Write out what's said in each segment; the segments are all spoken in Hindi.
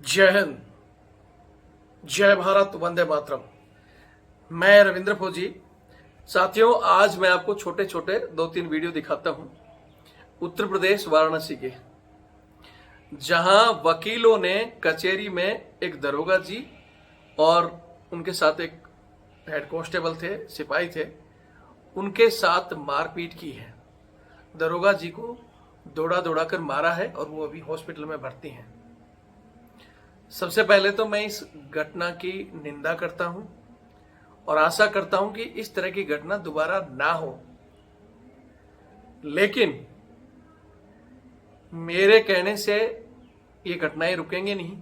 जय हिंद, जय भारत, वंदे मातरम। मैं रविंद्र फौजी। साथियों, आज मैं आपको छोटे छोटे 2-3 वीडियो दिखाता हूं उत्तर प्रदेश वाराणसी के, जहां वकीलों ने कचहरी में एक दरोगा जी और उनके साथ एक हेड कांस्टेबल थे, सिपाही थे, उनके साथ मारपीट की है। दरोगा जी को दौड़ा दौड़ा कर मारा है और वो अभी हॉस्पिटल में भर्ती हैं। सबसे पहले तो मैं इस घटना की निंदा करता हूं और आशा करता हूं कि इस तरह की घटना दोबारा ना हो। लेकिन मेरे कहने से ये घटनाएं रुकेंगे नहीं,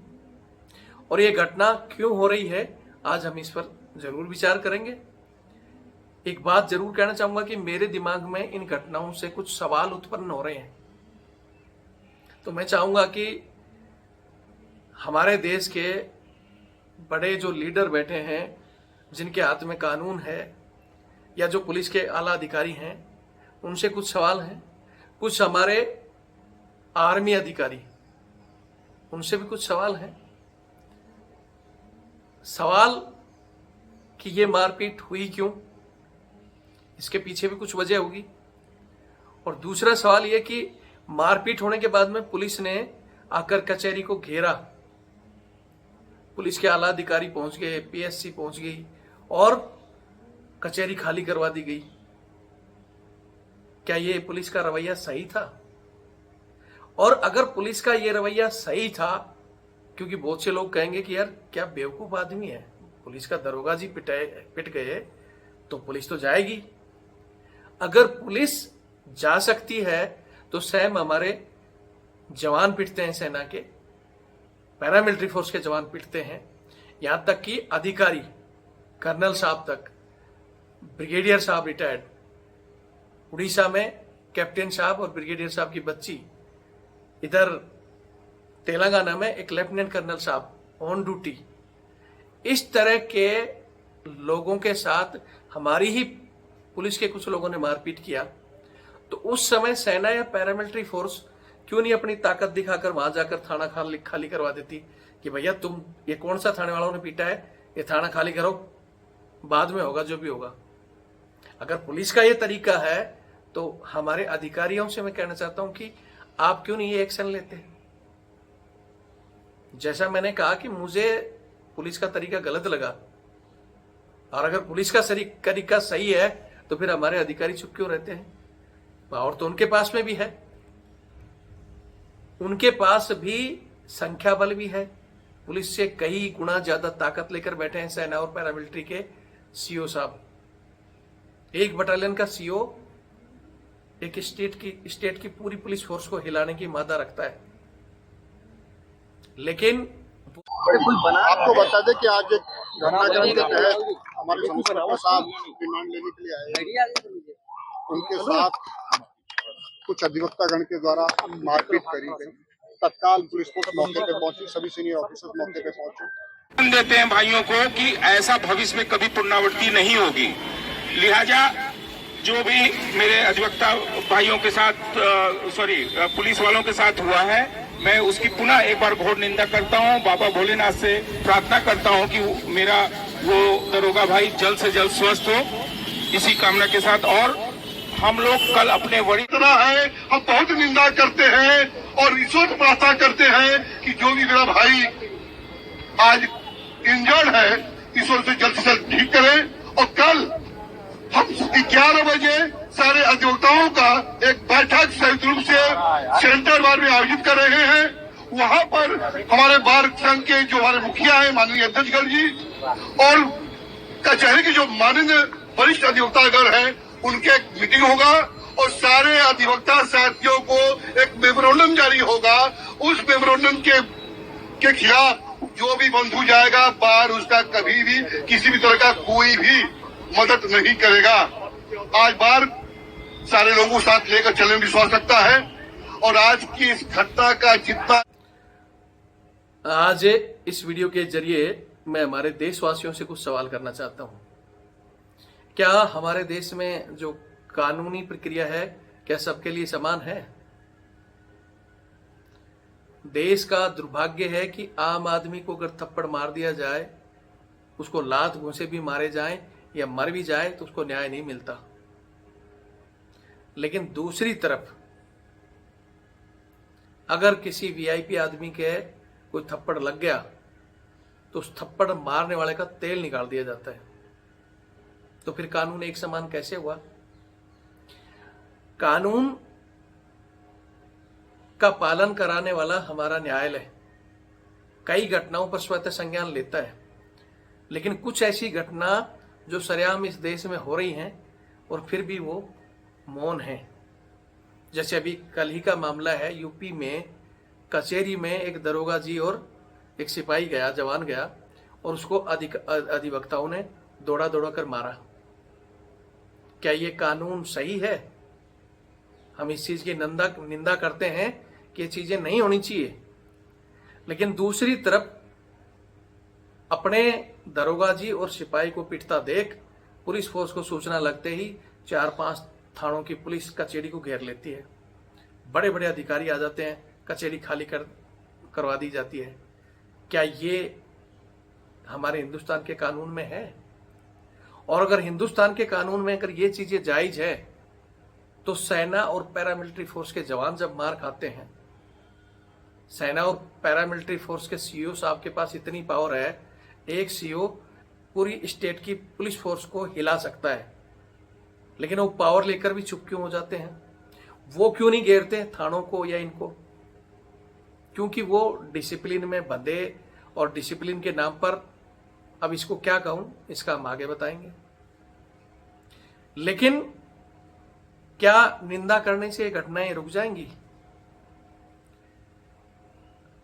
और ये घटना क्यों हो रही है आज हम इस पर जरूर विचार करेंगे। एक बात जरूर कहना चाहूंगा कि मेरे दिमाग में इन घटनाओं से कुछ सवाल उत्पन्न हो रहे हैं। तो मैं चाहूंगा कि हमारे देश के बड़े जो लीडर बैठे हैं, जिनके हाथ में कानून है, या जो पुलिस के आला अधिकारी हैं, उनसे कुछ सवाल हैं। कुछ हमारे आर्मी अधिकारी, उनसे भी कुछ सवाल हैं। सवाल कि ये मारपीट हुई क्यों, इसके पीछे भी कुछ वजह होगी। और दूसरा सवाल ये कि मारपीट होने के बाद में पुलिस ने आकर कचहरी को घेरा, पुलिस के आला अधिकारी पहुंच गए, पीएससी पहुंच गई और कचहरी खाली करवा दी गई। क्या ये पुलिस का रवैया सही था? और अगर पुलिस का ये रवैया सही था, क्योंकि बहुत से लोग कहेंगे कि यार क्या बेवकूफ आदमी है, पुलिस का दरोगा जी पिट गए तो पुलिस तो जाएगी। अगर पुलिस जा सकती है तो स्वयं हमारे जवान पिटते हैं, सेना के पैरामिलिट्री फोर्स के जवान पिटते हैं, यहां तक कि अधिकारी कर्नल साहब तक, ब्रिगेडियर साहब रिटायर्ड, उड़ीसा में कैप्टन साहब और ब्रिगेडियर साहब की बच्ची, इधर तेलंगाना में एक लेफ्टिनेंट कर्नल साहब ऑन ड्यूटी। इस तरह के लोगों के साथ हमारी ही पुलिस के कुछ लोगों ने मारपीट किया, तो उस समय सेना या पैरामिलिट्री फोर्स क्यों नहीं अपनी ताकत दिखाकर वहां जाकर थाना खाली करवा देती कि भैया तुम, ये कौन सा थाने वालों ने पीटा है, ये थाना खाली करो, बाद में होगा जो भी होगा। अगर पुलिस का ये तरीका है तो हमारे अधिकारियों से मैं कहना चाहता हूं कि आप क्यों नहीं ये एक्शन लेते। जैसा मैंने कहा कि मुझे पुलिस का तरीका गलत लगा, और अगर पुलिस का तरीका सही है तो फिर हमारे अधिकारी चुप क्यों रहते हैं? और तो उनके पास में भी है, उनके पास भी संख्या बल भी है, पुलिस से कई गुना ज्यादा ताकत लेकर बैठे हैं सेना और पैरामिलिट्री के सीओ साहब। एक बटालियन का सीओ एक स्टेट की पूरी पुलिस फोर्स को हिलाने की मादा रखता है। लेकिन आपको बता दें कि आज घटनाक्रम के तहत हमारे संसद साहब रिमांड लेने के लिए आए, उनके साथ कुछ अधिवक्तागण के द्वारा मारपीट करी गई। तत्काल पुलिस फोर्स मौके पे पहुंची, सभी सीनियर ऑफिसर्स मौके पे पहुंचे। देते हैं भाइयों को कि ऐसा भविष्य में कभी पुनरावृत्ति नहीं होगी। लिहाजा जो भी मेरे अधिवक्ता भाइयों के साथ पुलिस वालों के साथ हुआ है, मैं उसकी पुनः एक बार घोर निंदा करता हूं। बाबा भोलेनाथ से प्रार्थना करता हूं कि मेरा वो दरोगा भाई जल्द से जल्द स्वस्थ हो, इसी कामना के साथ। और हम लोग कल अपने वरिष्ठ है, हम बहुत निंदा करते हैं और ईश्वर से प्रार्थना करते हैं कि जो भी मेरा भाई आज इंजर्ड है, ईश्वर से जल्द ठीक करें। और कल हम 11 बजे सारे अधिवक्ताओं का एक बैठक संयुक्त रूप से सेंटर बार में आयोजित कर रहे हैं। वहां पर हमारे बार संघ के जो हमारे मुखिया हैं, माननीय अध्यक्षगढ़ जी, और कचहरी के जो माननीय वरिष्ठ अधिवक्तागण हैं, उनके एक मीटिंग होगा और सारे अधिवक्ता साथियों को एक मेमोरेंडम जारी होगा। उस मेमोरेंडम के खिलाफ जो भी बंधु जाएगा बाहर, उसका कभी भी किसी भी तरह का कोई भी मदद नहीं करेगा। आज बार सारे लोगों को साथ लेकर चलने में विश्वास रखता है। और आज की इस घटना का जितना, आज इस वीडियो के जरिए मैं हमारे देशवासियों से कुछ सवाल करना चाहता हूं। क्या हमारे देश में जो कानूनी प्रक्रिया है, क्या सबके लिए समान है? देश का दुर्भाग्य है कि आम आदमी को अगर थप्पड़ मार दिया जाए, उसको लात घूंसे भी मारे जाएं या मर भी जाए तो उसको न्याय नहीं मिलता। लेकिन दूसरी तरफ अगर किसी वीआईपी आदमी के कोई थप्पड़ लग गया तो उस थप्पड़ मारने वाले का तेल निकाल दिया जाता है। तो फिर कानून एक समान कैसे हुआ? कानून का पालन कराने वाला हमारा न्यायालय कई घटनाओं पर स्वतः संज्ञान लेता है, लेकिन कुछ ऐसी घटना जो सरेआम इस देश में हो रही हैं और फिर भी वो मौन है। जैसे अभी कल ही का मामला है, यूपी में कचहरी में एक दरोगा जी और एक सिपाही गया, जवान गया और उसको अधिवक्ताओं ने दौड़ा दौड़ा कर मारा। क्या ये कानून सही है? हम इस चीज की निंदा करते हैं कि ये चीजें नहीं होनी चाहिए, लेकिन दूसरी तरफ अपने दरोगा जी और सिपाही को पिटता देख पुलिस फोर्स को सूचना लगते ही 4-5 थानों की पुलिस कचहरी को घेर लेती है। बड़े बड़े अधिकारी आ जाते हैं, कचहरी खाली करवा दी जाती है। क्या ये हमारे हिंदुस्तान के कानून में है? और अगर हिंदुस्तान के कानून में अगर ये चीजें जायज है तो सेना और पैरामिलिट्री फोर्स के जवान जब मार खाते हैं, सेना और पैरामिलिट्री फोर्स के सीईओ साहब के पास इतनी पावर है, एक सीईओ पूरी स्टेट की पुलिस फोर्स को हिला सकता है, लेकिन वो पावर लेकर भी चुप क्यों हो जाते हैं? वो क्यों नहीं घेरते थानों को या इनको? क्योंकि वो डिसिप्लिन में बंधे और डिसिप्लिन के नाम पर, अब इसको क्या कहूं, इसका हम आगे बताएंगे। लेकिन क्या निंदा करने से ये घटनाएं रुक जाएंगी?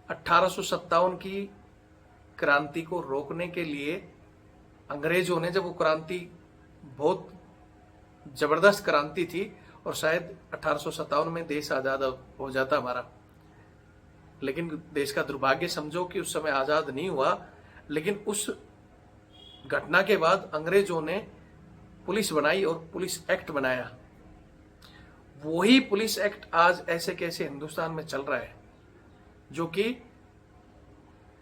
1857 की क्रांति को रोकने के लिए अंग्रेजों ने, जब वो क्रांति बहुत जबरदस्त क्रांति थी और शायद 1857 में देश आजाद हो जाता हमारा, लेकिन देश का दुर्भाग्य समझो कि उस समय आजाद नहीं हुआ। लेकिन उस घटना के बाद अंग्रेजों ने पुलिस बनाई और पुलिस एक्ट बनाया। वही पुलिस एक्ट आज ऐसे कैसे हिंदुस्तान में चल रहा है, जो कि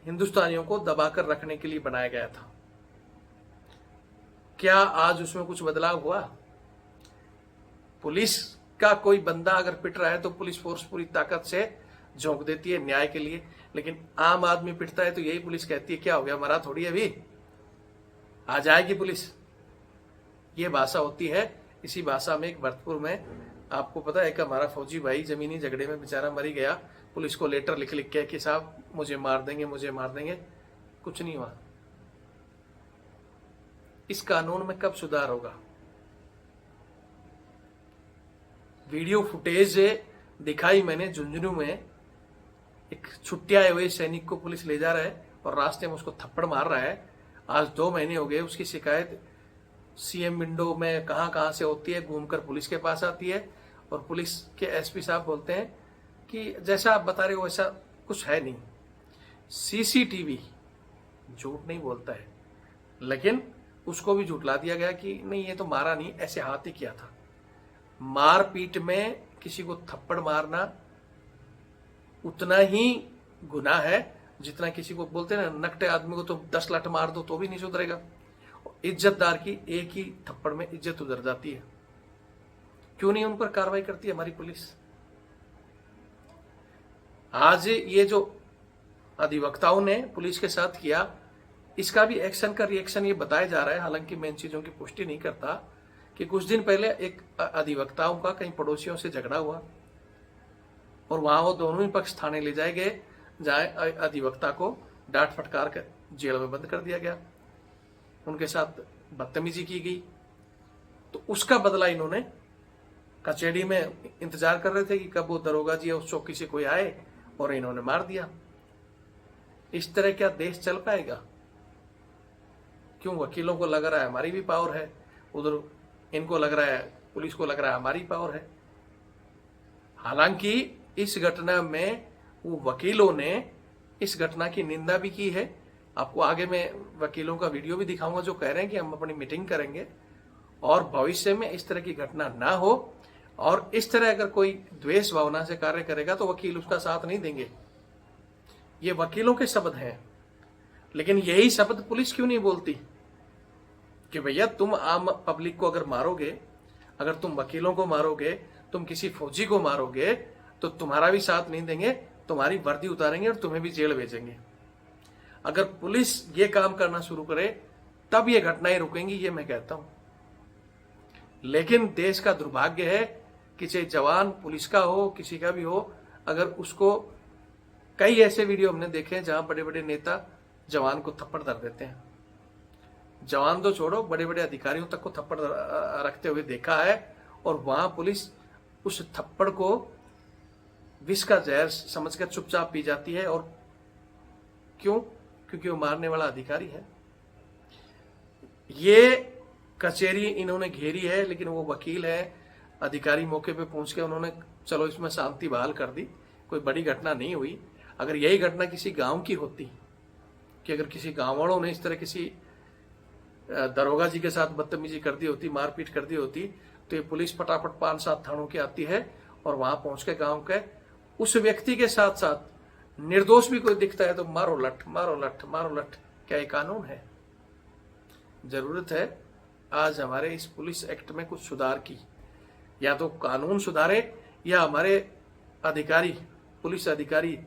हिंदुस्तानियों को दबाकर रखने के लिए बनाया गया था। क्या आज उसमें कुछ बदलाव हुआ? पुलिस का कोई बंदा अगर पिट रहा है तो पुलिस फोर्स पूरी ताकत से झोंक देती है न्याय के लिए, लेकिन आम आदमी पिटता है तो यही पुलिस कहती है क्या हो गया, मरा थोड़ी अभी, आ जाएगी पुलिस। ये भाषा होती है। इसी भाषा में एक भरतपुर में, आपको पता है कि हमारा फौजी भाई जमीनी झगड़े में बेचारा मरी गया, पुलिस को लेटर लिख लिख के कि साहब मुझे मार देंगे, मुझे मार देंगे, कुछ नहीं हुआ। इस कानून में कब सुधार होगा? वीडियो फुटेज दिखाई मैंने, झुंझुनू में एक छुट्टी आए हुए सैनिक को पुलिस ले जा रहा है और रास्ते में उसको थप्पड़ मार रहा है। आज 2 महीने हो गए, उसकी शिकायत सीएम विंडो में कहां से होती है, घूमकर पुलिस के पास आती है और पुलिस के एसपी साहब बोलते हैं कि जैसा आप बता रहे हो वैसा कुछ है नहीं। सीसीटीवी झूठ नहीं बोलता है, लेकिन उसको भी झूठला दिया गया कि नहीं ये तो मारा नहीं, ऐसे हाथ ही किया था। मारपीट में किसी को थप्पड़ मारना उतना ही गुनाह है जितना किसी को बोलते हैं ना, नकटे आदमी को तो 10 लाठ मार दो तो भी नहीं सुधरेगा। इज्जतदार की एक ही थप्पड़ में इज्जत उधर जाती है। क्यों नहीं उन पर कार्रवाई करती है हमारी पुलिस? आज ये जो अधिवक्ताओं ने पुलिस के साथ किया, इसका भी एक्शन का रिएक्शन ये बताया जा रहा है। हालांकि मैं इन चीजों की पुष्टि नहीं करता कि कुछ दिन पहले एक अधिवक्ताओं का कई पड़ोसियों से झगड़ा हुआ और वहां वो दोनों ही पक्ष थाने ले जाए गए, जहां अधिवक्ता को डांट फटकार कर जेल में बंद कर दिया गया, उनके साथ बदतमीजी की गई। तो उसका बदला इन्होंने कचहरी में इंतजार कर रहे थे कि कब वो दरोगा जी या उस चौकी से कोई आए, और इन्होंने मार दिया। इस तरह क्या देश चल पाएगा? क्यों वकीलों को लग रहा है हमारी भी पावर है, उधर इनको लग रहा है, पुलिस को लग रहा है हमारी पावर है। हालांकि इस घटना में वो वकीलों ने इस घटना की निंदा भी की है। आपको आगे मैं वकीलों का वीडियो भी दिखाऊंगा जो कह रहे हैं कि हम अपनी मीटिंग करेंगे और भविष्य में इस तरह की घटना ना हो, और इस तरह अगर कोई द्वेष भावना से कार्य करेगा तो वकील उसका साथ नहीं देंगे। ये वकीलों के शब्द हैं, लेकिन यही शब्द पुलिस क्यों नहीं बोलती कि भैया तुम आम पब्लिक को अगर मारोगे, अगर तुम वकीलों को मारोगे, तुम किसी फौजी को मारोगे, तो तुम्हारा भी साथ नहीं देंगे, तुम्हारी वर्दी उतारेंगे और तुम्हें भी जेल भेजेंगे। अगर पुलिस ये काम करना शुरू करे तब ये घटनाएं रुकेंगी, ये मैं कहता हूं। लेकिन देश का दुर्भाग्य है कि चाहे जवान पुलिस का हो, किसी का भी हो, अगर उसको, कई ऐसे वीडियो हमने देखे हैं जहां बड़े बड़े नेता जवान को थप्पड़ धर देते हैं। जवान तो छोड़ो, बड़े बड़े अधिकारियों तक को थप्पड़ रखते हुए देखा है, और वहां पुलिस उस थप्पड़ को विष का जहर समझकर चुपचाप पी जाती है। और क्यों? क्योंकि वो मारने वाला अधिकारी है। ये कचहरी इन्होंने घेरी है, लेकिन वो वकील है, अधिकारी मौके पे पहुंच के उन्होंने चलो इसमें शांति बहाल कर दी, कोई बड़ी घटना नहीं हुई। अगर यही घटना किसी गांव की होती, कि अगर किसी गांव वालों ने इस तरह किसी दरोगा जी के साथ बदतमीजी कर दी होती, मारपीट कर दी होती, तो ये पुलिस फटाफट 5-7 थानों की आती है और वहां पहुंच के गांव के उस व्यक्ति के साथ साथ निर्दोष भी कोई दिखता है तो मारो लठ, मारो लठ, मारो लठ। क्या ये कानून है? जरूरत है आज हमारे इस पुलिस एक्ट में कुछ सुधार की। या तो कानून सुधारे, या हमारे अधिकारी, पुलिस अधिकारी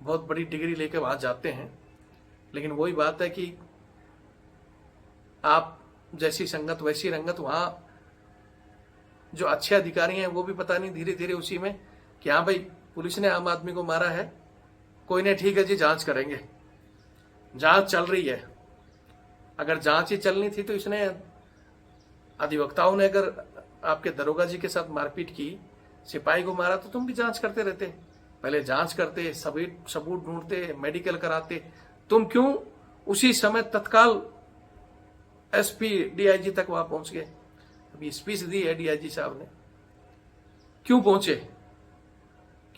बहुत बड़ी डिग्री लेके वहां जाते हैं, लेकिन वही बात है कि आप जैसी संगत वैसी रंगत। वहां जो अच्छे अधिकारी हैं वो भी पता नहीं धीरे धीरे उसी में कि हाँ भाई पुलिस ने आम आदमी को मारा है, कोई नहीं, ठीक है जी जांच करेंगे, जांच चल रही है। अगर जांच ही चलनी थी तो इसने, अधिवक्ताओं ने अगर आपके दरोगा जी के साथ मारपीट की, सिपाही को मारा, तो तुम भी जांच करते रहते, पहले जांच करते, सबूत ढूंढते, मेडिकल कराते। तुम क्यों उसी समय तत्काल एसपी डीआईजी तक वहां पहुंच गए? अभी स्पीच दी है डीआईजी साहब ने, क्यों पहुंचे?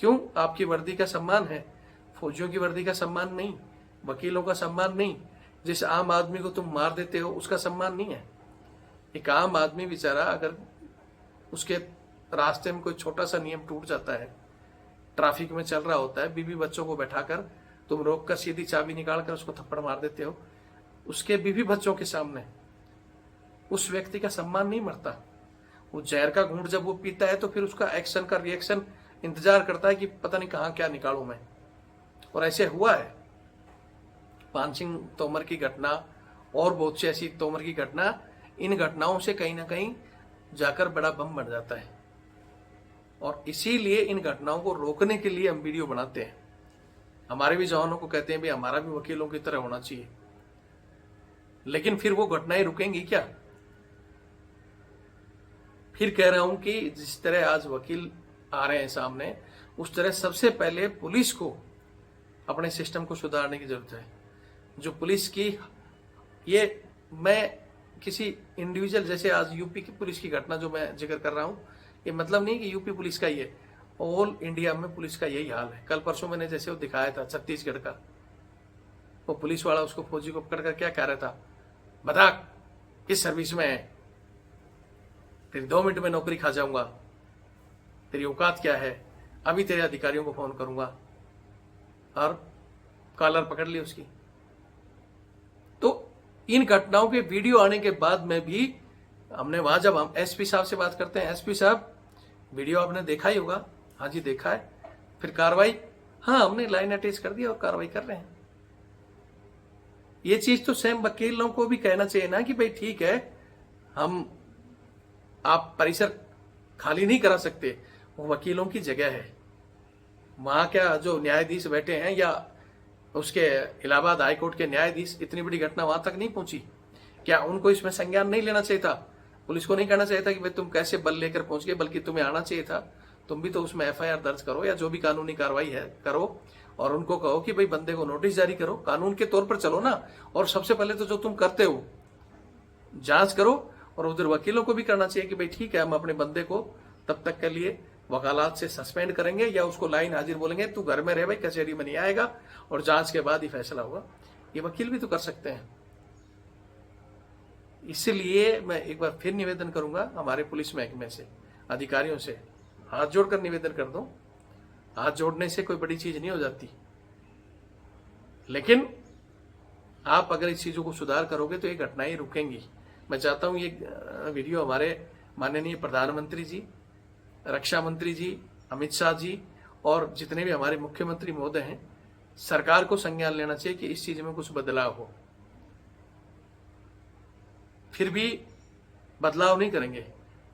क्यों? आपकी वर्दी का सम्मान है, फौजियों की वर्दी का सम्मान नहीं, वकीलों का सम्मान नहीं, जिस आम आदमी को तुम मार देते हो उसका सम्मान नहीं है। एक आम आदमी बेचारा, अगर उसके रास्ते में कोई छोटा सा नियम टूट जाता है, ट्रैफिक में चल रहा होता है, बीवी बच्चों को बैठाकर तुम रोककर सीधी चाबी निकालकर उसको थप्पड़ मार देते हो, उसके बीवी बच्चों के सामने, उस व्यक्ति का सम्मान नहीं मरता। वो जहर का घूंट जब वो पीता है तो फिर उसका एक्शन का रिएक्शन इंतजार करता है कि पता नहीं कहां क्या निकालूं मैं। और ऐसे हुआ है, पान सिंह तोमर की घटना और बहुत सी ऐसी तोमर की घटना, इन घटनाओं से कहीं ना कहीं जाकर बड़ा बम बन जाता है। और इसीलिए इन घटनाओं को रोकने के लिए हम वीडियो बनाते हैं। हमारे भी जवानों को कहते हैं भी हमारा भी वकीलों की तरह होना चाहिए, लेकिन फिर वो घटनाएं रुकेंगी क्या? फिर कह रहा हूं कि जिस तरह आज वकील आ रहे हैं सामने, उस तरह सबसे पहले पुलिस को अपने सिस्टम को सुधारने की जरूरत है। जो पुलिस की, ये मैं किसी इंडिविजुअल, जैसे आज यूपी की पुलिस की घटना जो मैं जिक्र कर रहा हूं, ये मतलब नहीं कि यूपी पुलिस का ही है, ऑल इंडिया में पुलिस का यही हाल है। कल परसों मैंने जैसे वो दिखाया था छत्तीसगढ़ का, वो पुलिस वाला उसको फौजी को पकड़कर क्या कह रहा था, बता किस सर्विस में है, फिर 2 मिनट में नौकरी खा जाऊंगा, तेरी औकात क्या है, अभी तेरे अधिकारियों को फोन करूंगा, और कॉलर पकड़ ली उसकी। तो इन घटनाओं के वीडियो आने के बाद में भी हमने वहां, जब हम एसपी साहब से बात करते हैं, एसपी साहब वीडियो आपने देखा ही होगा, हाँ जी देखा है, फिर कार्रवाई, हाँ हमने लाइन अटैच कर दिया और कार्रवाई कर रहे हैं। ये चीज तो सेम वकीलों को भी कहना चाहिए ना कि भाई ठीक है, हम, आप परिसर खाली नहीं करा सकते, वो वकीलों की जगह है। वहां क्या जो न्यायाधीश बैठे हैं या उसके इलाहाबाद हाईकोर्ट के न्यायाधीश, इतनी बड़ी घटना वहां तक नहीं पहुंची, क्या उनको इसमें संज्ञान नहीं लेना चाहिए था? पुलिस को नहीं कहना चाहिए था कि भाई तुम कैसे बल लेकर पहुंच गए, बल्कि तुम्हें आना चाहिए था, तुम भी तो उसमें एफआईआर दर्ज करो या जो भी कानूनी कार्रवाई है करो, और उनको कहो कि भाई बंदे को नोटिस जारी करो, कानून के तौर पर चलो ना। और सबसे पहले तो जो तुम करते हो जांच करो, और उधर वकीलों को भी करना चाहिए कि भाई ठीक है, हम अपने बंदे को तब तक के लिए वकालत से सस्पेंड करेंगे या उसको लाइन हाजिर बोलेंगे, तू घर में रह भाई, कचहरी में नहीं आएगा, और जांच के बाद ही फैसला होगा। ये वकील भी तो कर सकते हैं। इसलिए मैं एक बार फिर निवेदन करूंगा हमारे पुलिस महकमे से, अधिकारियों से, हाथ जोड़कर निवेदन कर दूं, हाथ जोड़ने से कोई बड़ी चीज नहीं हो जाती। लेकिन आप अगर इस चीजों को सुधार करोगे तो ये घटनाएं रुकेंगी। मैं चाहता हूं ये वीडियो हमारे माननीय प्रधानमंत्री जी, रक्षा मंत्री जी, अमित शाह जी और जितने भी हमारे मुख्यमंत्री महोदय हैं, सरकार को संज्ञान लेना चाहिए कि इस चीज में कुछ बदलाव हो। फिर भी बदलाव नहीं करेंगे,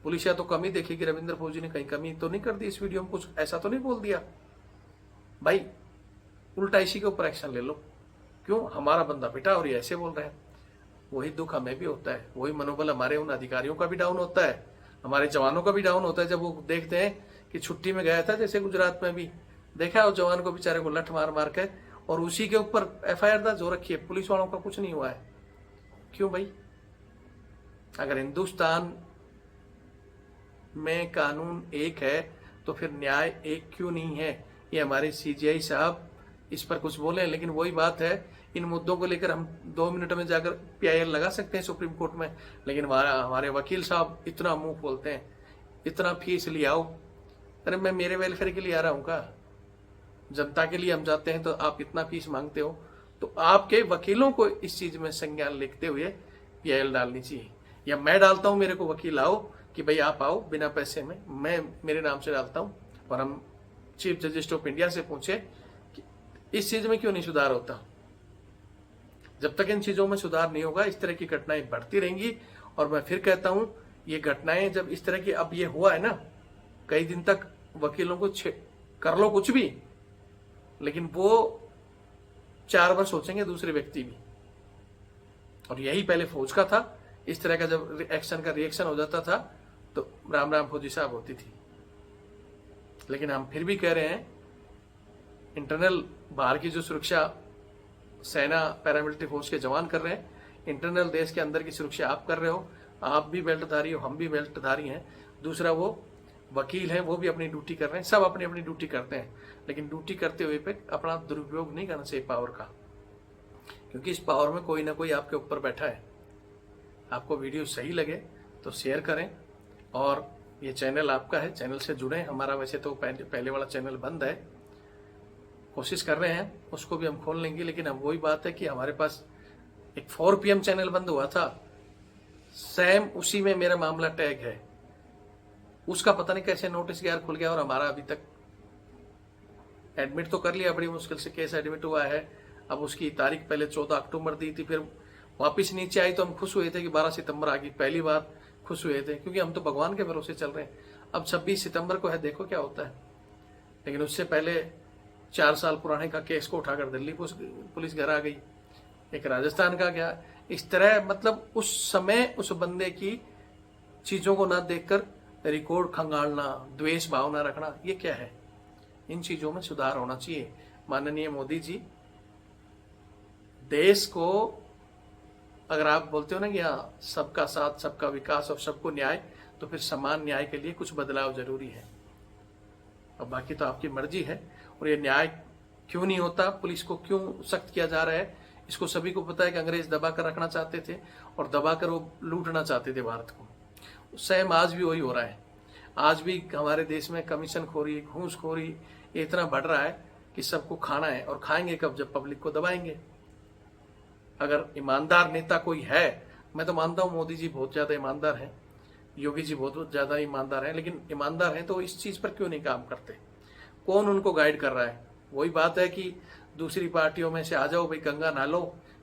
पुलिस या तो कमी देखेगी। रविंद्र फौजी ने कहीं कमी तो नहीं कर दी इस वीडियो में, कुछ ऐसा तो नहीं बोल दिया भाई? उल्टा इसी के ऊपर एक्शन ले लो। क्यों? हमारा बंदा पिटा और ये ऐसे बोल रहे हैं। वही दुख हमें भी होता है, वही मनोबल हमारे उन अधिकारियों का भी डाउन होता है, हमारे जवानों का भी डाउन होता है जब वो देखते हैं कि छुट्टी में गया था, जैसे गुजरात में भी देखा उस जवान को बेचारे को लठ मार मार के, और उसी के ऊपर FIR दर्ज हो रखी है, पुलिस वालों का कुछ नहीं हुआ है। क्यों भाई? अगर हिंदुस्तान में कानून एक है तो फिर न्याय एक क्यों नहीं है? ये हमारे CGI साहब इस पर कुछ बोले, लेकिन वही बात है, इन मुद्दों को लेकर हम 2 मिनट में जाकर PIL लगा सकते हैं सुप्रीम कोर्ट में, लेकिन हमारे वकील साहब इतना मुंह खोलते हैं, इतना फीस ले आओ। अरे मैं मेरे वेलफेयर के लिए आ रहा हूँ का? जनता के लिए हम जाते हैं तो आप इतना फीस मांगते हो, तो आपके वकीलों को इस चीज में संज्ञान लिखते हुए PIL डालनी चाहिए। या मैं डालता हूं, मेरे को वकील आओ कि भाई आप आओ बिना पैसे में, मैं मेरे नाम से डालता हूं, और हम चीफ जस्टिस ऑफ इंडिया से पूछे कि इस चीज में क्यों नहीं सुधार होता। जब तक इन चीजों में सुधार नहीं होगा, इस तरह की घटनाएं बढ़ती रहेंगी। और मैं फिर कहता हूं, ये घटनाएं जब इस तरह की, अब ये हुआ है ना, कई दिन तक वकीलों को कर लो कुछ भी, लेकिन वो 4 बार सोचेंगे दूसरे व्यक्ति भी। और यही पहले फौज का था, इस तरह का जब एक्शन का रिएक्शन हो जाता था तो राम राम फौजी साहब होती थी। लेकिन हम फिर भी कह रहे हैं, इंटरनल बाहर की जो सुरक्षा सेना पैरामिलिट्री फोर्स के जवान कर रहे हैं, इंटरनल देश के अंदर की सुरक्षा आप कर रहे हो। आप भी बेल्टधारी हो, हम भी बेल्टधारी हैं। दूसरा वो वकील हैं, वो भी अपनी ड्यूटी कर रहे हैं, सब अपनी अपनी ड्यूटी करते हैं, लेकिन ड्यूटी करते हुए पे अपना दुरुपयोग नहीं करना चाहिए पावर का, क्योंकि इस पावर में कोई ना कोई आपके ऊपर बैठा है। आपको वीडियो सही लगे तो शेयर करें, और ये चैनल आपका है, चैनल से जुड़ें। हमारा वैसे तो पहले वाला चैनल बंद है, कोशिश कर रहे हैं उसको भी हम खोल लेंगे, लेकिन अब वही बात है कि हमारे पास एक 4 PM चैनल बंद हुआ था, सेम उसी में मेरा मामला टैग है, उसका पता नहीं कैसे नोटिस यार खुल गया, और हमारा अभी तक एडमिट तो कर लिया, बड़ी मुश्किल से केस एडमिट हुआ है। अब उसकी तारीख पहले 14 अक्टूबर दी थी, फिर वापिस नीचे आई तो हम खुश हुए थे कि 12 सितंबर आ गई, पहली बार खुश हुए थे, क्योंकि हम तो भगवान के भरोसे चल रहे हैं। अब 26 सितंबर को है, देखो क्या होता है। लेकिन उससे पहले 4 साल पुराने का केस को उठाकर दिल्ली पुलिस घर आ गई, एक राजस्थान का गया। इस तरह मतलब उस समय उस बंदे की चीजों को ना देखकर रिकॉर्ड खंगालना, द्वेष भावना रखना, ये क्या है? इन चीजों में सुधार होना चाहिए। माननीय मोदी जी, देश को अगर आप बोलते हो ना कि हाँ सबका साथ, सबका विकास और सबको न्याय, तो फिर समान न्याय के लिए कुछ बदलाव जरूरी है। अब बाकी तो आपकी मर्जी है। और ये न्याय क्यों नहीं होता, पुलिस को क्यों सख्त किया जा रहा है, इसको सभी को पता है कि अंग्रेज दबा कर रखना चाहते थे और दबा कर वो लूटना चाहते थे भारत को। सेम आज भी वही हो रहा है। आज भी हमारे देश में कमीशन खोरी, घूसखोरी इतना बढ़ रहा है कि सबको खाना है, और खाएंगे कब? जब पब्लिक को दबाएंगे। अगर ईमानदार नेता कोई है, मैं तो मानता हूं मोदी जी बहुत ज्यादा ईमानदार हैं, योगी जी बहुत ज्यादा ईमानदार हैं, लेकिन ईमानदार हैं तो इस चीज पर क्यों नहीं काम करते? कौन उनको गाइड कर रहा है? वही बात है कि दूसरी पार्टियों में से आ जाओ भाई, गंगा नहा लो,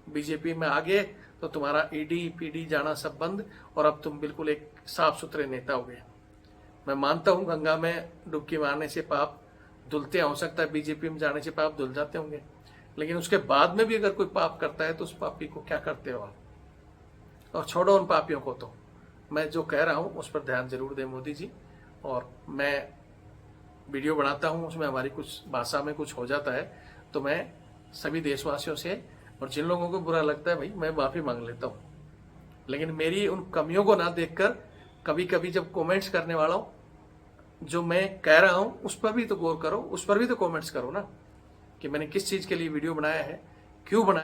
बीजेपी में आ गए तो तुम्हारा ईडी पीडी जाना सब बंद, और अब तुम बिल्कुल एक साफ सुथरे नेता हो गए। मैं मानता हूं गंगा में डुबकी मारने से पाप धुलते, हो सकता है बीजेपी में जाने से पाप धुल जाते होंगे, लेकिन उसके बाद में भी अगर कोई पाप करता है तो उस पापी को क्या करते हो आप? और छोड़ो उन पापियों को। तो मैं जो कह रहा हूं उस पर ध्यान जरूर दें मोदी जी। और मैं वीडियो बनाता हूं, उसमें हमारी कुछ भाषा में कुछ हो जाता है तो मैं सभी देशवासियों से, और जिन लोगों को बुरा लगता है भाई, मैं माफी मांग लेता हूं। लेकिन मेरी उन कमियों को ना देखकर कभी कभी जब कमेंट्स करने वाला हूं, जो मैं कह रहा हूं उस पर भी तो गौर करो, उस पर भी तो कमेंट्स करो ना, कि मैंने किस चीज के लिए वीडियो बनाया है, क्यों बनाया।